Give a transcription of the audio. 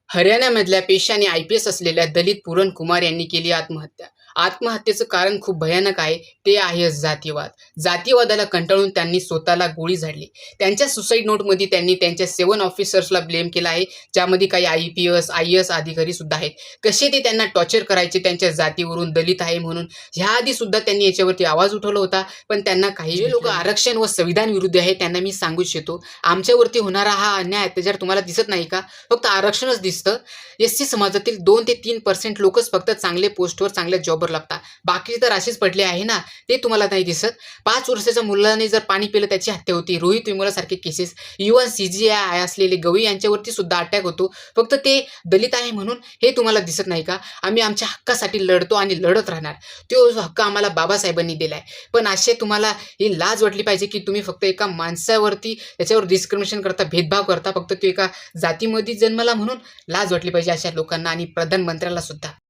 हरियाणामधल्या पेशाने आय-पी-एस असलेल्या दलित पूरण कुमार यांनी केली आत्महत्या. आत्महत्येचं कारण खूप भयानक आहे. ते आहे जातीवाद. जातीवादाला कंटाळून त्यांनी स्वतःला गोळी झाडली. त्यांच्या सुसाईड नोटमध्ये त्यांनी त्यांच्या 7 ऑफिसर्सला ब्लेम केला आहे, ज्यामध्ये काही आय-पी-एस, आय-ए-एस अधिकारी सुद्धा आहेत. कसे ते त्यांना टॉर्चर करायचे त्यांच्या जातीवरून, दलित आहे म्हणून. ह्याआधी सुद्धा त्यांनी याच्यावरती आवाज उठवला होता, पण त्यांना काही जे लोक आरक्षण व संविधान विरुद्ध आहे त्यांना मी सांगू इच्छितो, आमच्यावरती होणारा हा अन्याय अत्याचार तुम्हाला दिसत नाही का? फक्त आरक्षणच दिसतं. एस-सी समाजातील 2 ते 3% लोकच फक्त चांगले पोस्टवर, चांगल्या जॉबवर लागतात. बाकी तर असेच पडले आहे ना, ते तुम्हाला नाही दिसत. 5 वर्षाच्या मुलाने जर पाणी पिलं त्याची हत्या होती. रोहित वेमुलासारखे केसेस, इव्हन सी-जी-आय असलेले गवई यांच्यावरती सुद्धा अटॅक होतो. फक्त ते दलित आहे म्हणून हे तुम्हाला दिसत नाही का? आम्ही आमच्या हक्कासाठी लढतो आणि लढत राहणार. तो हक्क आम्हाला बाबासाहेबांनी दिलाय. पण असे तुम्हाला ही लाज वाटली पाहिजे, की तुम्ही फक्त एका माणसावरती त्याच्यावर डिस्क्रिमिनेशन करता, भेदभाव करता. फक्त तो एका जातीमध्ये जन्मला म्हणून लाज वाटली पाहिजे अशा लोकांना आणि प्रधानमंत्र्याला सुद्धा.